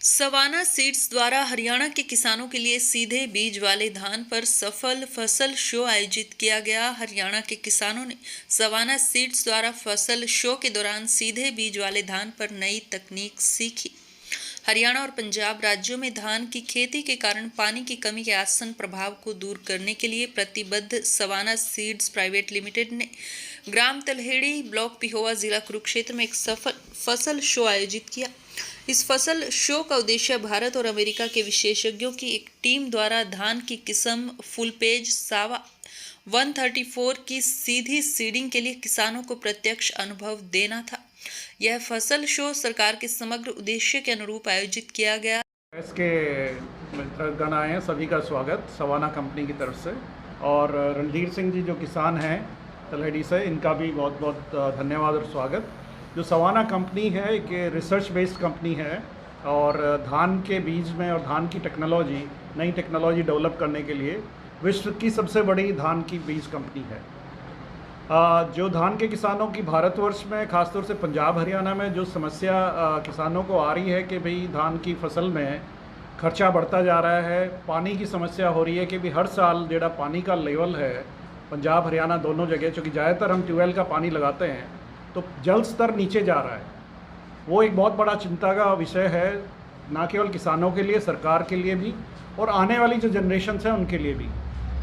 Savanna seeds द्वारा हरियाणा के किसानों के लिए सीधे बीज वाले धान पर सफल फसल शो आयोजित किया गया। हरियाणा के किसानों ने सवाना सीड्स द्वारा फसल शो के दौरान सीधे बीज वाले धान पर नई तकनीक सीखी। हरियाणा और पंजाब राज्यों में धान की खेती के कारण पानी की कमी के आसन प्रभाव को दूर करने के लिए प्रतिबद्ध सवाना सीड्स प्राइवेट लिमिटेड ने ग्राम तलहेड़ी, ब्लॉक पिहोवा, जिला कुरुक्षेत्र में एक सफल फसल शो आयोजित किया। इस फसल शो का उद्देश्य भारत और अमेरिका के विशेषज्ञों की एक टीम द्वारा धान की किस्म फुलपेज सावा 134 की सीधी सीडिंग के लिए किसानों को प्रत्यक्ष अनुभव देना था। यह फसल शो सरकार के समग्र उद्देश्य के अनुरूप आयोजित किया गया। इसके मित्रगण आए हैं, सभी का स्वागत सवाना कंपनी की तरफ से। और रणधीर सिंह जी जो किसान हैं तलहेड़ी से, इनका भी बहुत बहुत धन्यवाद और स्वागत। जो सवाना कंपनी है एक रिसर्च बेस्ड कंपनी है और धान के बीज में और धान की टेक्नोलॉजी, नई टेक्नोलॉजी डेवलप करने के लिए विश्व की सबसे बड़ी धान की बीज कंपनी है। जो धान के किसानों की भारतवर्ष में, खासतौर से पंजाब हरियाणा में जो समस्या किसानों को आ रही है कि भाई धान की फसल में खर्चा बढ़ता जा रहा है, पानी की समस्या हो रही है कि भाई हर साल जेड़ा पानी का लेवल है पंजाब हरियाणा दोनों जगह, चूँकि ज़्यादातर हम ट्यूबवेल का पानी लगाते हैं तो जल स्तर नीचे जा रहा है। वो एक बहुत बड़ा चिंता का विषय है, ना केवल किसानों के लिए, सरकार के लिए भी और आने वाली जो जनरेशन्स हैं उनके लिए भी।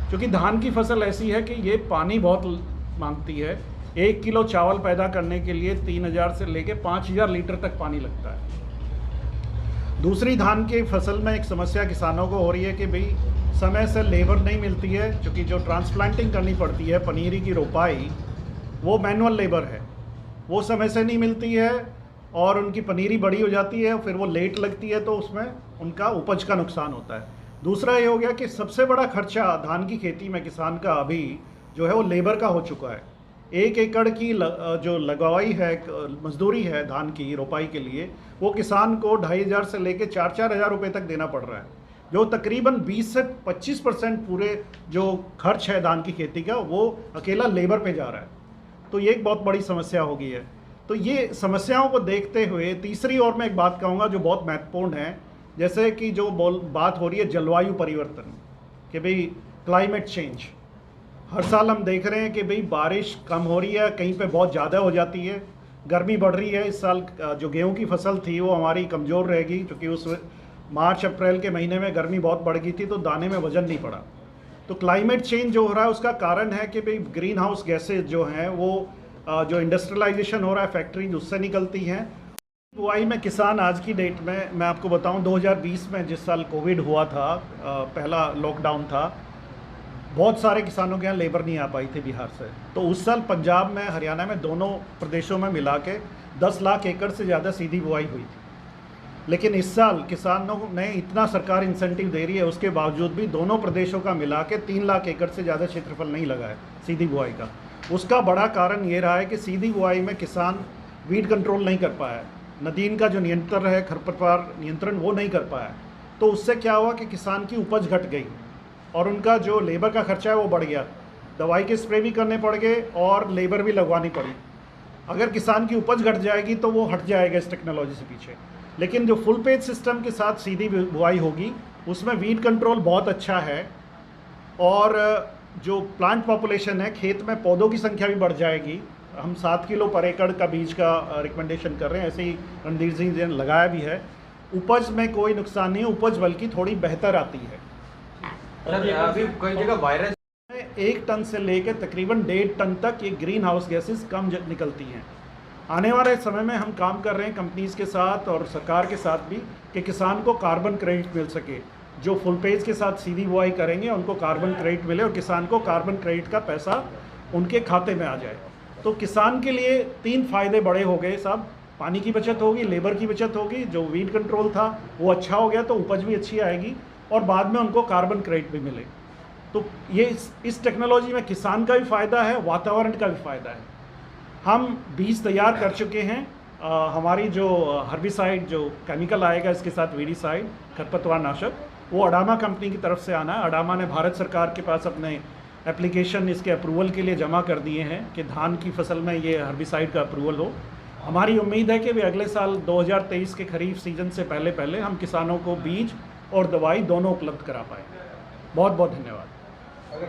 क्योंकि धान की फसल ऐसी है कि ये पानी बहुत मांगती है। 1 किलो चावल पैदा करने के लिए 3000 से लेके 5000 लीटर तक पानी लगता है। दूसरी धान की फसल में एक समस्या किसानों को हो रही है कि भाई समय से लेबर नहीं मिलती है, क्योंकि जो ट्रांसप्लांटिंग करनी पड़ती है, पनीरी की रोपाई, वो मैनुअल लेबर है, वो समय से नहीं मिलती है और उनकी पनीरी बड़ी हो जाती है, फिर वो लेट लगती है, तो उसमें उनका उपज का नुकसान होता है। दूसरा ये हो गया कि सबसे बड़ा खर्चा धान की खेती में किसान का अभी जो है वो लेबर का हो चुका है। 1 एकड़ की जो लगवाई है, मजदूरी है धान की रोपाई के लिए, वो किसान को 2500 से लेके 4-4 हज़ार रुपये तक देना पड़ रहा है, जो तकरीबन 20 से 25% पूरे जो खर्च है धान की खेती का वो अकेला लेबर पे जा रहा है। तो ये एक बहुत बड़ी समस्या हो गई है। तो ये समस्याओं को देखते हुए तीसरी ओर मैं एक बात कहूँगा जो बहुत महत्वपूर्ण है, जैसे कि जो बात हो रही है जलवायु परिवर्तन, कि भाई क्लाइमेट चेंज। हर साल हम देख रहे हैं कि भाई बारिश कम हो रही है, कहीं पे बहुत ज़्यादा हो जाती है, गर्मी बढ़ रही है। इस साल जो गेहूं की फसल थी वो हमारी कमज़ोर रहेगी, क्योंकि उस मार्च अप्रैल के महीने में गर्मी बहुत बढ़ गई थी, तो दाने में वजन नहीं पड़ा। तो क्लाइमेट चेंज जो हो रहा है उसका कारण है कि भाई ग्रीन हाउस गैसेज जो हैं वो जो इंडस्ट्रियलाइजेशन हो रहा है, फैक्ट्री उससे निकलती हैं। बुआई में किसान आज की डेट में, मैं आपको बताऊं 2020 में जिस साल कोविड हुआ था, पहला लॉकडाउन था, बहुत सारे किसानों के यहाँ लेबर नहीं आ पाई थी बिहार से। तो उस साल पंजाब में, हरियाणा में, दोनों प्रदेशों में मिला के 10 लाख एकड़ से ज़्यादा सीधी बुआई हुई थी। लेकिन इस साल किसानों ने इतना सरकार इंसेंटिव दे रही है, उसके बावजूद भी दोनों प्रदेशों का मिला के 3 लाख एकड़ से ज़्यादा क्षेत्रफल नहीं लगा है सीधी बुआई का। उसका बड़ा कारण ये रहा है कि सीधी बुआई में किसान वीड कंट्रोल नहीं कर पाया, नदीन का जो नियंत्रण है, खरपतवार नियंत्रण, वो नहीं कर पाया। तो उससे क्या हुआ कि किसान की उपज घट गई और उनका जो लेबर का खर्चा है वो बढ़ गया। दवाई के स्प्रे भी करने पड़ गए और लेबर भी लगवानी पड़ी। अगर किसान की उपज घट जाएगी तो वो हट जाएगा इस टेक्नोलॉजी से पीछे। लेकिन जो फुल पेज सिस्टम के साथ सीधी बुआई होगी उसमें वीड कंट्रोल बहुत अच्छा है और जो प्लांट पॉपुलेशन है, खेत में पौधों की संख्या भी बढ़ जाएगी। हम 7 किलो पर एकड़ का बीज का रिकमेंडेशन कर रहे हैं, ऐसे ही रणधीर सिंह जी ने लगाया भी है। उपज में कोई नुकसान नहीं है, उपज बल्कि थोड़ी बेहतर आती है। अभी कई जगह वायरस 1 टन से लेकर तकरीबन 1.5 टन तक ये ग्रीन हाउस गैसेस कम निकलती हैं। आने वाले समय में हम काम कर रहे हैं कंपनीज़ के साथ और सरकार के साथ भी कि किसान को कार्बन क्रेडिट मिल सके। जो फुल पेज के साथ सीधी बुआई करेंगे उनको कार्बन क्रेडिट मिले और किसान को कार्बन क्रेडिट का पैसा उनके खाते में आ जाए। तो किसान के लिए 3 फ़ायदे बड़े हो गए साहब। पानी की बचत होगी, लेबर की बचत होगी, जो वीड कंट्रोल था वो अच्छा हो गया तो उपज भी अच्छी आएगी और बाद में उनको कार्बन क्रेडिट भी मिले। तो ये इस टेक्नोलॉजी में किसान का भी फ़ायदा है, वातावरण का भी फ़ायदा है। हम बीज तैयार कर चुके हैं। हमारी जो हर्बिसाइड जो केमिकल आएगा इसके साथ, वीडीसाइड, खरपतवार नाशक, वो अडामा कंपनी की तरफ से आना है। अडामा ने भारत सरकार के पास अपने एप्लीकेशन इसके अप्रूवल के लिए जमा कर दिए हैं कि धान की फसल में ये हर्बिसाइड का अप्रूवल हो। हमारी उम्मीद है कि भी अगले साल 2023 के खरीफ सीजन से पहले पहले हम किसानों को बीज और दवाई दोनों उपलब्ध करा पाएँ। बहुत बहुत धन्यवाद।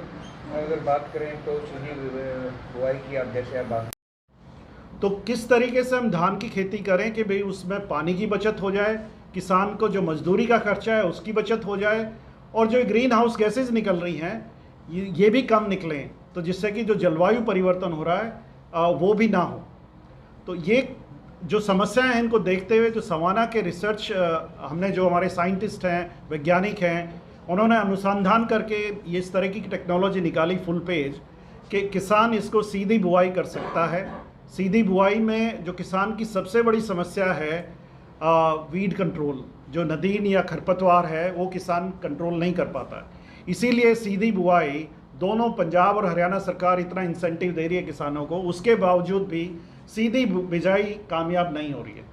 अगर बात करें तो सीधी बुआई की आप जैसे आप बात, तो किस तरीके से हम धान की खेती करें कि भाई उसमें पानी की बचत हो जाए, किसान को जो मजदूरी का खर्चा है उसकी बचत हो जाए, और जो ग्रीन हाउस गैसेज निकल रही हैं ये भी कम निकलें, तो जिससे कि जो जलवायु परिवर्तन हो रहा है वो भी ना हो। तो ये जो समस्याएं हैं इनको देखते हुए जो सवाना के रिसर्च हमने जो हमारे साइंटिस्ट हैं, वैज्ञानिक हैं, उन्होंने अनुसंधान करके ये इस तरह की टेक्नोलॉजी निकाली फुल पेज कि किसान इसको सीधी बुआई कर सकता है। सीधी बुआई में जो किसान की सबसे बड़ी समस्या है वीड कंट्रोल, जो नदीन या खरपतवार है वो किसान कंट्रोल नहीं कर पाता। इसीलिए सीधी बुआई दोनों पंजाब और हरियाणा सरकार इतना इंसेंटिव दे रही है किसानों को, उसके बावजूद भी सीधी बिजाई कामयाब नहीं हो रही है।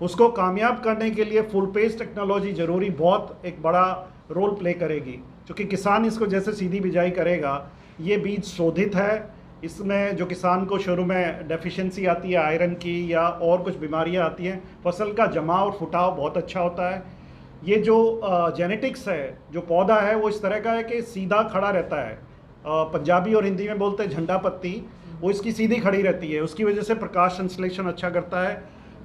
उसको कामयाब करने के लिए फुल पेज टेक्नोलॉजी ज़रूरी बहुत एक बड़ा रोल प्ले करेगी, क्योंकि किसान इसको जैसे सीधी बिजाई करेगा, ये बीज शोधित है, इसमें जो किसान को शुरू में डेफिशिएंसी आती है आयरन की या और कुछ बीमारियां आती हैं, फसल का जमा और फुटाव बहुत अच्छा होता है। ये जो जेनेटिक्स है, जो पौधा है वो इस तरह का है कि सीधा खड़ा रहता है, पंजाबी और हिंदी में बोलते हैं झंडा पत्ती, वो इसकी सीधी खड़ी रहती है, उसकी वजह से प्रकाश संश्लेषण अच्छा करता है,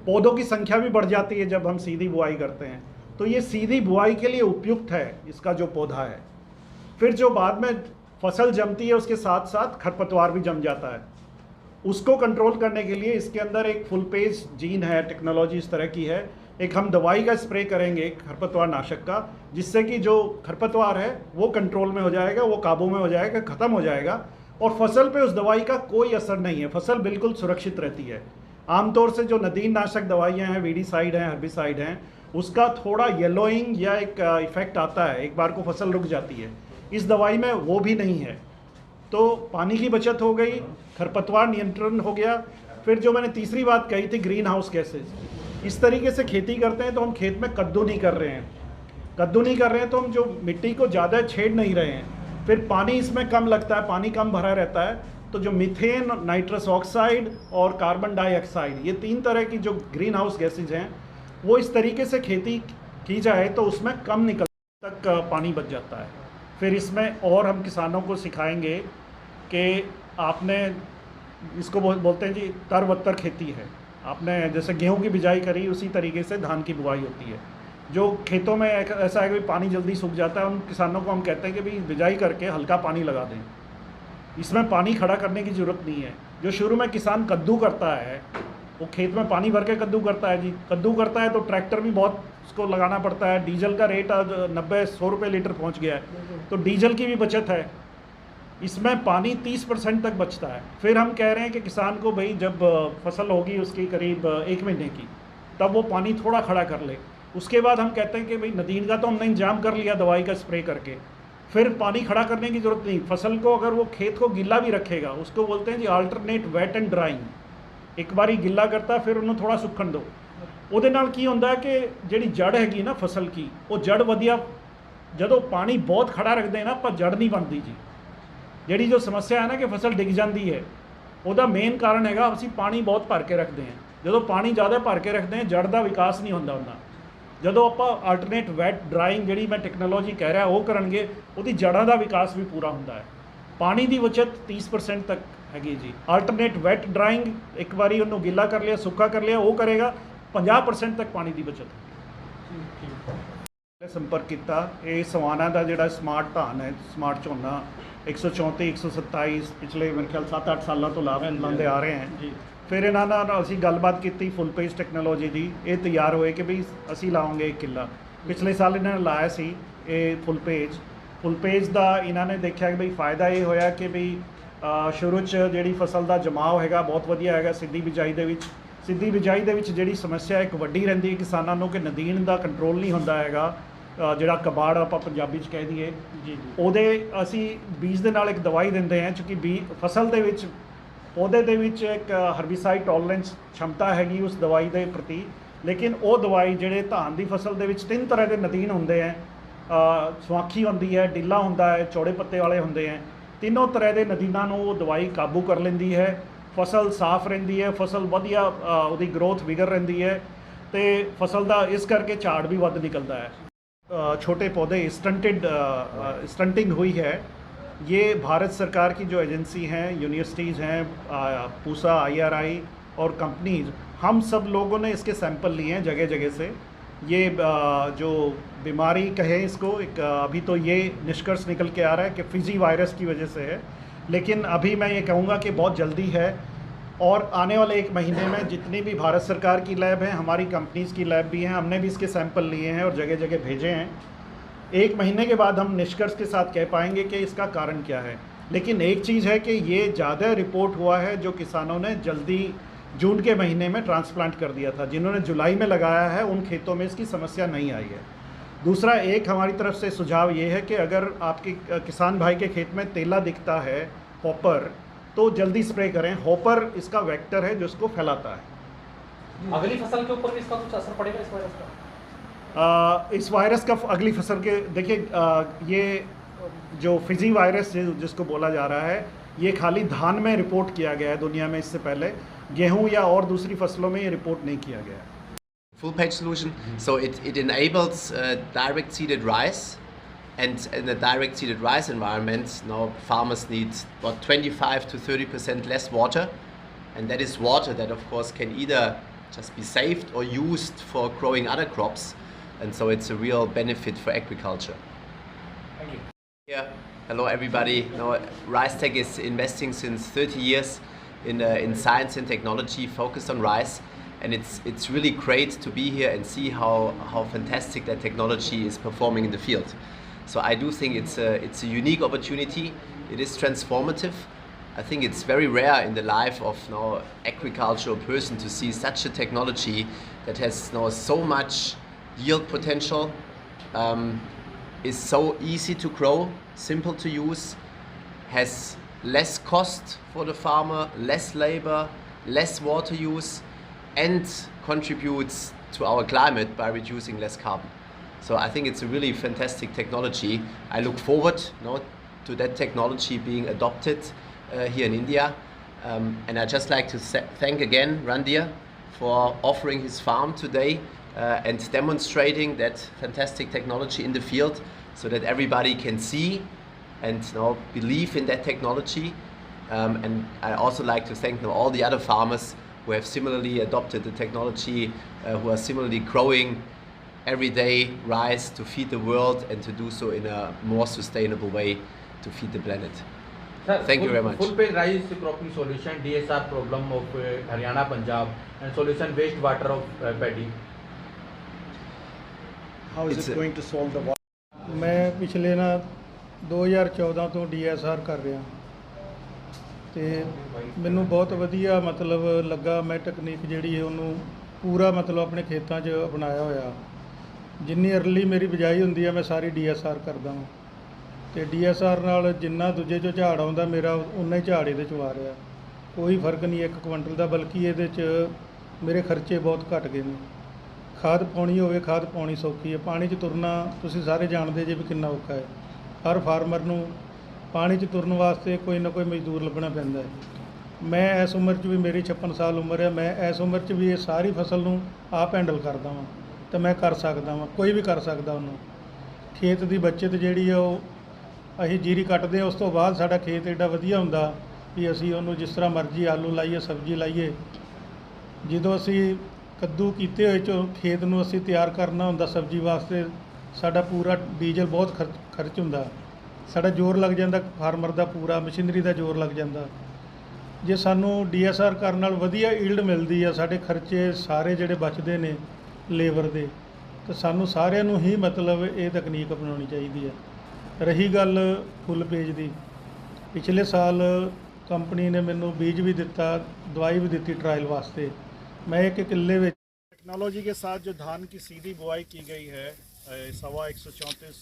पौधों की संख्या भी बढ़ जाती है जब हम सीधी बुआई करते हैं। तो ये सीधी बुआई के लिए उपयुक्त है इसका जो पौधा है। फिर जो बाद में फसल जमती है उसके साथ साथ खरपतवार भी जम जाता है, उसको कंट्रोल करने के लिए इसके अंदर एक फुल पेज जीन है, टेक्नोलॉजी इस तरह की है। एक हम दवाई का स्प्रे करेंगे खरपतवार नाशक का, जिससे कि जो खरपतवार है वो कंट्रोल में हो जाएगा, वो काबू में हो जाएगा, ख़त्म हो जाएगा, और फसल पे उस दवाई का कोई असर नहीं है, फसल बिल्कुल सुरक्षित रहती है। आमतौर से जो नदीन नाशक दवाइयाँ हैं, वीडीसाइड हैं, हर्बिसाइड हैं, उसका थोड़ा येलोइंग या एक इफेक्ट आता है, एक बार को फसल रुक जाती है। इस दवाई में वो भी नहीं है, तो पानी की बचत हो गई, खरपतवार नियंत्रण हो गया। फिर जो मैंने तीसरी बात कही थी ग्रीन हाउस गैसेज, इस तरीके से खेती करते हैं तो हम खेत में कद्दू नहीं कर रहे हैं, कद्दू नहीं कर रहे हैं तो हम जो मिट्टी को ज़्यादा छेड़ नहीं रहे हैं, फिर पानी इसमें कम लगता है, पानी कम भरा रहता है, तो जो मीथेन, नाइट्रस ऑक्साइड और कार्बन डाइऑक्साइड, ये 3 तरह की जो ग्रीन हाउस गैसेज हैं, वो इस तरीके से खेती की जाए तो उसमें कम निकल तक पानी बच जाता है। फिर इसमें और हम किसानों को सिखाएंगे कि आपने इसको बोलते हैं जी तरवत्तर खेती है, आपने जैसे गेहूं की बिजाई करी उसी तरीके से धान की बुआई होती है। जो खेतों में ऐसा है कि पानी जल्दी सूख जाता है, उन किसानों को हम कहते हैं कि भाई बिजाई करके हल्का पानी लगा दें, इसमें पानी खड़ा करने की ज़रूरत नहीं है। जो शुरू में किसान कद्दू करता है, वो खेत में पानी भर के कद्दू करता है जी, कद्दू करता है तो ट्रैक्टर भी बहुत उसको लगाना पड़ता है, डीजल का रेट आज 90-100 रुपये लीटर पहुंच गया है, तो डीजल की भी बचत है, इसमें पानी 30% तक बचता है। फिर हम कह रहे हैं कि किसान को भाई जब फसल होगी उसकी करीब 1 महीने की, तब वो पानी थोड़ा खड़ा कर ले। उसके बाद हम कहते हैं कि भाई नदीन का तो हमने इंतजाम कर लिया दवाई का स्प्रे करके, फिर पानी खड़ा करने की ज़रूरत नहीं। फसल को अगर वो खेत को गिल्ला भी रखेगा, उसको बोलते हैं जी अल्टरनेट वेट एंड ड्राइंग, एक बारी गिल्ला करता फिर उन्होंने थोड़ा सुखण दो। ਉਹਦੇ ਨਾਲ ਕੀ ਹੁੰਦਾ ਹੈ ਕਿ ਜਿਹੜੀ ਜੜ ਹੈਗੀ ਨਾ ਫਸਲ ਕੀ, ਉਹ ਜੜ ਵਧੀਆ, ਜਦੋਂ ਪਾਣੀ ਬਹੁਤ ਖੜਾ ਰੱਖਦੇ ਹਾਂ ਨਾ ਆਪਾਂ, ਜੜ ਨਹੀਂ ਬਣਦੀ ਜੀ। ਜਿਹੜੀ ਜੋ ਸਮੱਸਿਆ ਹੈ ਨਾ ਕਿ ਫਸਲ ਡਿੱਗ ਜਾਂਦੀ ਹੈ, ਉਹਦਾ ਮੇਨ ਕਾਰਨ ਹੈਗਾ ਅਸੀਂ ਪਾਣੀ ਬਹੁਤ ਭਰ ਕੇ ਰੱਖਦੇ ਹਾਂ। ਜਦੋਂ ਪਾਣੀ ਜ਼ਿਆਦਾ ਭਰ ਕੇ ਰੱਖਦੇ ਹਾਂ ਜੜ ਦਾ ਵਿਕਾਸ ਨਹੀਂ ਹੁੰਦਾ ਹੁੰਦਾ। ਜਦੋਂ ਆਪਾਂ ਆਲਟਰਨੇਟ ਵੈਟ ਡਰਾਈਂਗ ਜਿਹੜੀ ਮੈਂ ਟੈਕਨੋਲੋਜੀ ਕਹਿ ਰਿਹਾ ਉਹ ਕਰਨਗੇ, ਉਹਦੀ ਜੜਾਂ ਦਾ ਵਿਕਾਸ ਵੀ ਪੂਰਾ ਹੁੰਦਾ ਹੈ। ਪਾਣੀ ਦੀ ਬਚਤ 30% ਤੱਕ ਹੈਗੀ ਜੀ। ਆਲਟਰਨੇਟ ਵੈਟ ਡਰਾਈंग, ਇੱਕ ਵਾਰੀ ਉਹਨੂੰ ਗਿੱਲਾ ਕਰ ਲਿਆ, ਸੁੱਕਾ ਕਰ ਲਿਆ, ਉਹ ਕਰੇਗਾ 50% ਤੱਕ ਪਾਣੀ ਦੀ ਬਚਤ। ਸੰਪਰਕ ਕੀਤਾ, ਇਹ ਸਵਾਨਾ ਦਾ ਜਿਹੜਾ ਸਮਾਰਟ ਧਾਨ ਹੈ, ਸਮਾਰਟ ਝੋਨਾ 134 127 ਪਿਛਲੇ ਮੇਰੇ ਖਿਆਲ 7-8 ਸਾਲਾਂ ਤੋਂ ਲਾਉਂਦੇ ਆ ਰਹੇ ਹਨ। ਫਿਰ ਇਹਨਾਂ ਨਾਲ ਅਸੀਂ ਗੱਲਬਾਤ ਕੀਤੀ ਫੁੱਲ ਪੇਜ ਟੈਕਨੋਲੋਜੀ ਦੀ, ਇਹ ਤਿਆਰ ਹੋਏ ਕਿ ਵੀ ਅਸੀਂ ਲਾਵਾਂਗੇ 1 ਕਿੱਲਾ। ਪਿਛਲੇ ਸਾਲ ਇਹਨਾਂ ਨੇ ਲਾਇਆ ਸੀ ਇਹ ਫੁੱਲ ਪੇਜ ਦਾ ਇਹਨਾਂ ਨੇ ਦੇਖਿਆ ਕਿ ਬਈ ਫਾਇਦਾ ਇਹ ਹੋਇਆ ਕਿ ਬਈ ਸ਼ੁਰੂ 'ਚ ਜਿਹੜੀ ਫਸਲ ਦਾ ਜਮਾਓ ਹੈਗਾ ਬਹੁਤ ਵਧੀਆ ਹੈਗਾ। ਸਿੱਧੀ ਬਿਜਾਈ ਦੇ ਵਿੱਚ ਜਿਹੜੀ ਸਮੱਸਿਆ ਇੱਕ ਵੱਡੀ ਰਹਿੰਦੀ ਹੈ ਕਿਸਾਨਾਂ ਨੂੰ ਕਿ ਨਦੀਨ ਦਾ ਕੰਟਰੋਲ ਨਹੀਂ ਹੁੰਦਾ ਹੈਗਾ, ਜਿਹੜਾ ਕਬਾੜ ਆਪਾਂ ਪੰਜਾਬੀ 'ਚ ਕਹਿ ਦਈਏ ਜੀ, ਉਹਦੇ ਅਸੀਂ ਬੀਜ ਦੇ ਨਾਲ ਇੱਕ ਦਵਾਈ ਦਿੰਦੇ ਹਾਂ, ਕਿਉਂਕਿ ਫਸਲ ਦੇ ਵਿੱਚ ਪੌਦੇ ਦੇ ਵਿੱਚ ਇੱਕ ਹਰਬੀਸਾਈਡ ਟੋਲਰੈਂਸ क्षमता ਹੈਗੀ ਉਸ ਦਵਾਈ ਦੇ ਪ੍ਰਤੀ। ਲੇਕਿਨ ਉਹ ਦਵਾਈ ਜਿਹੜੇ ਧਾਨ ਦੀ ਫਸਲ ਦੇ ਵਿੱਚ 3 ਤਰ੍ਹਾਂ ਦੇ ਨਦੀਨ ਹੁੰਦੇ ਹੈ, ਸਵਾਖੀ ਹੁੰਦੀ ਹੈ, ਢਿੱਲਾ ਹੁੰਦਾ ਹੈ, ਚੌੜੇ ਪੱਤੇ ਵਾਲੇ ਹੁੰਦੇ ਹੈ। ਤਿੰਨੋਂ ਤਰ੍ਹਾਂ ਦੇ ਨਦੀਨਾਂ ਨੂੰ ਉਹ ਦਵਾਈ ਕਾਬੂ ਕਰ ਲੈਂਦੀ ਹੈ ਫਸਲ ਸਾਫ਼ ਰਹਿੰਦੀ ਹੈ, ਫਸਲ ਵਧੀਆ ਉਹਦੀ ਗਰੋਥ ਵਿਗਰ ਰਹਿੰਦੀ ਹੈ ਤੇ ਫਸਲ ਦਾ ਇਸ ਕਰਕੇ ਝਾੜ ਵੀ ਵੱਧ ਨਿਕਲਦਾ ਹੈ। छोटे पौधे स्टंटिंग हुई है, ये भारत सरकार की जो एजेंसी हैं, यूनिवर्सिटीज़ हैं, पूसा, IRI और कंपनीज, हम सब लोगों ने इसके सैंपल लिए हैं जगह जगह से। ये जो बीमारी कहें इसको, एक अभी तो ये निष्कर्ष निकल के आ रहा है कि फिजी वायरस की वजह से है, लेकिन अभी मैं ये कहूँगा कि बहुत जल्दी है और आने वाले 1 महीने में जितनी भी भारत सरकार की लैब हैं, हमारी कंपनीज़ की लैब भी हैं, हमने भी इसके सैंपल लिए हैं और जगह जगह भेजे हैं। 1 महीने के बाद हम निष्कर्ष के साथ कह पाएंगे कि इसका कारण क्या है। लेकिन एक चीज़ है कि ये ज़्यादा रिपोर्ट हुआ है जो किसानों ने जल्दी जून के महीने में ट्रांसप्लांट कर दिया था। जिन्होंने जुलाई में लगाया है उन खेतों में इसकी समस्या नहीं आई है। दूसरा, एक हमारी तरफ से सुझाव ये है कि अगर आपके किसान भाई के खेत में तेला दिखता है, हॉपर, तो जल्दी स्प्रे करें। हॉपर इसका वेक्टर है जो इसको फैलाता है। अगली फसल के ऊपर भी इसका कुछ असर पड़ेगा इस वायरस का? इस वायरस का अगली फसल के, देखिए ये जो फिजी वायरस जिसको बोला जा रहा है, ये खाली धान में रिपोर्ट किया गया है दुनिया में। इससे पहले गेहूं या और दूसरी फसलों में ये रिपोर्ट नहीं किया गया है। Full page solution, so it enables direct seeded rice. And in a direct seeded rice environment, now farmers need about 25 to 30% less water, and that is water that of course can either just be saved or used for growing other crops, and so it's a real benefit for agriculture. Thank you. Yeah. Hello everybody. Now, RiceTech is investing since 30 years in science and technology focused on rice, and it's really great to be here and see how fantastic that technology is performing in the field. So I do think it's a unique opportunity. It is transformative. I think it's very rare in the life of now agricultural person to see such a technology that has now so much yield potential, is so easy to grow, simple to use, has less cost for the farmer, less labor, less water use, and contributes to our climate by reducing less carbon. So I think it's a really fantastic technology. I look forward to that technology being adopted here in India. And I'd just like to thank again Randir for offering his farm today and demonstrating that fantastic technology in the field so that everybody can see and believe in that technology. And I also like to thank all the other farmers who have similarly adopted the technology, who are similarly growing everyday rice to feed the world and to do so in a more sustainable way to feed the planet. Sir, Thank you very much. Full page rice cropping solution, DSR problem of Haryana, Punjab, and solution waste water of paddy. How is it going to solve the water? ਮੈਂ ਪਿਛਲੇ 2014 ਤੋਂ DSR ਕਰ ਰਿਹਾ ਤੇ ਮੈਨੂੰ ਬਹੁਤ ਵਧੀਆ ਮਤਲਬ ਲੱਗਾ। ਮੈਂ ਟੈਕਨੀਕ ਜਿਹੜੀ ਹੈ ਉਹਨੂੰ ਪੂਰਾ ਮਤਲਬ ਆਪਣੇ ਖੇਤਾਂ 'ਚ ਅਪਣਾਇਆ ਹੋਇਆ। ਜਿੰਨੀ ਅਰਲੀ ਮੇਰੀ ਬਿਜਾਈ ਹੁੰਦੀ ਹੈ ਮੈਂ ਸਾਰੀ DSR ਕਰਦਾ ਹਾਂ ਤੇ DSR ਨਾਲ ਜਿੰਨਾ ਦੂਜੇ 'ਚੋਂ ਝਾੜ ਆਉਂਦਾ ਮੇਰਾ ਉਨਾ ਹੀ ਝਾੜ ਇਹਦੇ 'ਚ ਆ ਰਿਹਾ। ਕੋਈ ਫਰਕ ਨਹੀਂ 1 ਕੁਇੰਟਲ ਦਾ, ਬਲਕਿ ਇਹਦੇ 'ਚ ਮੇਰੇ ਖਰਚੇ ਬਹੁਤ ਘਟ ਗਏ ਨੇ। ਖਾਦ ਪਾਉਣੀ ਹੋਵੇ, ਖਾਦ ਪਾਉਣੀ ਸੌਖੀ ਹੈ। ਪਾਣੀ 'ਚ ਤੁਰਨਾ ਤੁਸੀਂ ਸਾਰੇ ਜਾਣਦੇ ਜੇ ਵੀ ਕਿੰਨਾ ਔਖਾ ਹੈ। ਹਰ ਫਾਰਮਰ ਨੂੰ ਪਾਣੀ 'ਚ ਤੁਰਨ ਵਾਸਤੇ ਕੋਈ ਨਾ ਕੋਈ ਮਜ਼ਦੂਰ ਲੱਭਣਾ ਪੈਂਦਾ ਹੈ। ਮੈਂ ਇਸ ਉਮਰ 'ਚ ਵੀ, ਮੇਰੀ 56 ਸਾਲ ਉਮਰ ਹੈ, ਮੈਂ ਇਸ ਉਮਰ 'ਚ ਵੀ ਇਹ ਸਾਰੀ ਫਸਲ ਨੂੰ ਆਪ ਹੈਂਡਲ ਕਰਦਾ ਵਾਂ ਤੇ ਮੈਂ ਕਰ ਸਕਦਾ ਵਾਂ। ਕੋਈ ਵੀ ਕਰ ਸਕਦਾ ਉਹਨੂੰ। ਖੇਤ ਦੀ ਬੱਚਤ ਜਿਹੜੀ ਆ ਉਹ ਅਸੀਂ ਜੀਰੀ ਕੱਟਦੇ ਹਾਂ, ਉਸ ਤੋਂ ਬਾਅਦ ਸਾਡਾ ਖੇਤ ਐਡਾ ਵਧੀਆ ਹੁੰਦਾ ਵੀ ਅਸੀਂ ਉਹਨੂੰ ਜਿਸ ਤਰ੍ਹਾਂ ਮਰਜ਼ੀ ਆਲੂ ਲਾਈਏ, ਸਬਜ਼ੀ ਲਾਈਏ। ਜਦੋਂ ਅਸੀਂ ਕੱਦੂ ਕੀਤੇ ਹੋਏ 'ਚੋਂ ਖੇਤ ਨੂੰ ਅਸੀਂ ਤਿਆਰ ਕਰਨਾ ਹੁੰਦਾ ਸਬਜ਼ੀ ਵਾਸਤੇ, ਸਾਡਾ ਪੂਰਾ ਡੀਜ਼ਲ ਬਹੁਤ ਖਰਚ ਹੁੰਦਾ। ਸਾਡਾ ਜ਼ੋਰ ਲੱਗ ਜਾਂਦਾ ਫਾਰਮਰ ਦਾ, ਪੂਰਾ ਮਸ਼ੀਨਰੀ ਦਾ ਜ਼ੋਰ ਲੱਗ ਜਾਂਦਾ। ਜੇ ਸਾਨੂੰ DSR ਕਰਨ ਨਾਲ ਵਧੀਆ ਈਲਡ ਮਿਲਦੀ ਆ, ਸਾਡੇ ਖਰਚੇ ਸਾਰੇ ਜਿਹੜੇ ਬਚਦੇ ਨੇ ਲੇਬਰ ਦੇ, ਤਾਂ ਸਾਨੂੰ ਸਾਰਿਆਂ ਨੂੰ ਹੀ ਮਤਲਬ ਇਹ ਤਕਨੀਕ ਅਪਣਾਉਣੀ ਚਾਹੀਦੀ ਹੈ। ਰਹੀ ਗੱਲ ਫੁੱਲ ਪੇਜ ਦੀ, ਪਿਛਲੇ ਸਾਲ ਕੰਪਨੀ ਨੇ ਮੈਨੂੰ ਬੀਜ ਵੀ ਦਿੱਤਾ, ਦਵਾਈ भी ਦਿੱਤੀ ट्रायल वास्ते। मैं 1 किले में टेक्नोलॉजी के साथ जो धान की सीधी बुआई की गई है, 134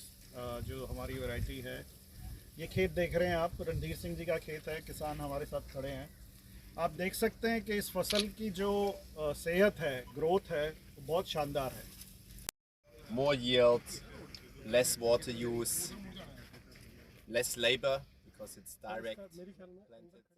जो हमारी वैरायटी है, ये खेत देख रहे हैं आप, रणधीर सिंह जी का खेत है। किसान हमारे साथ खड़े हैं। आप देख सकते हैं कि इस फसल की जो सेहत है, ग्रोथ है, वो बहुत शानदार है। More yield, less water use, less labor because it's direct planted.